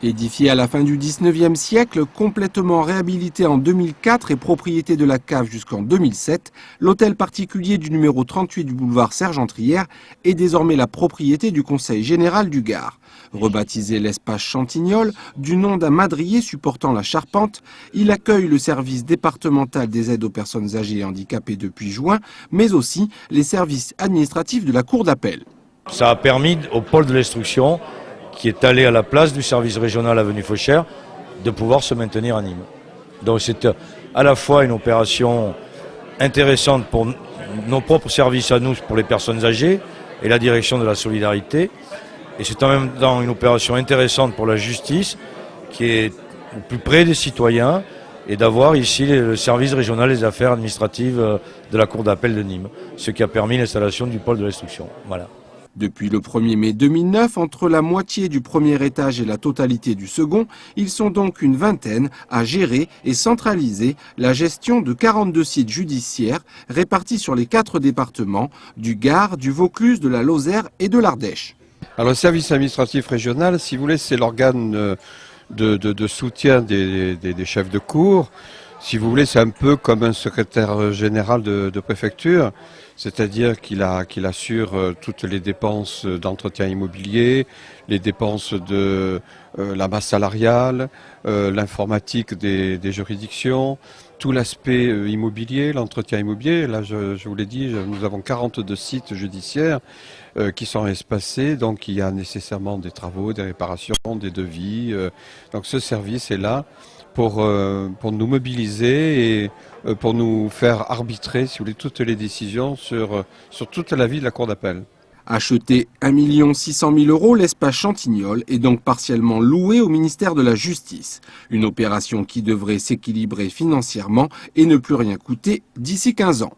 Édifié à la fin du 19e siècle, complètement réhabilité en 2004 et propriété de la cave jusqu'en 2007, l'hôtel particulier du numéro 38 du boulevard Sergentrière est désormais la propriété du Conseil général du Gard. Rebaptisé l'espace Chantignol, du nom d'un madrier supportant la charpente, il accueille le service départemental des aides aux personnes âgées et handicapées depuis juin, mais aussi les services administratifs de la Cour d'appel. Ça a permis au pôle de l'instruction, qui est allé à la place du service régional avenue Fauchère, de pouvoir se maintenir à Nîmes. Donc c'est à la fois une opération intéressante pour nos propres services à nous, pour les personnes âgées, et la direction de la solidarité. Et c'est en même temps une opération intéressante pour la justice, qui est au plus près des citoyens, et d'avoir ici le service régional des affaires administratives de la Cour d'appel de Nîmes, ce qui a permis l'installation du pôle de l'instruction. Voilà. Depuis le 1er mai 2009, entre la moitié du premier étage et la totalité du second, ils sont donc une vingtaine à gérer et centraliser la gestion de 42 sites judiciaires répartis sur les 4 départements du Gard, du Vaucluse, de la Lozère et de l'Ardèche. Alors le service administratif régional, si vous voulez, c'est l'organe de soutien des chefs de cour. Si vous voulez, c'est un peu comme un secrétaire général de préfecture, c'est-à-dire qu'il assure toutes les dépenses d'entretien immobilier, les dépenses de la masse salariale, l'informatique des juridictions, tout l'aspect immobilier, l'entretien immobilier. Là, je vous l'ai dit, nous avons 42 sites judiciaires qui sont espacés, donc il y a nécessairement des travaux, des réparations, des devis. Donc ce service est là pour nous mobiliser et pour nous faire arbitrer, si vous voulez, toutes les décisions sur toute la vie de la Cour d'appel. Acheté 1 600 000 €, l'espace Chantignol est donc partiellement loué au ministère de la Justice. Une opération qui devrait s'équilibrer financièrement et ne plus rien coûter d'ici 15 ans.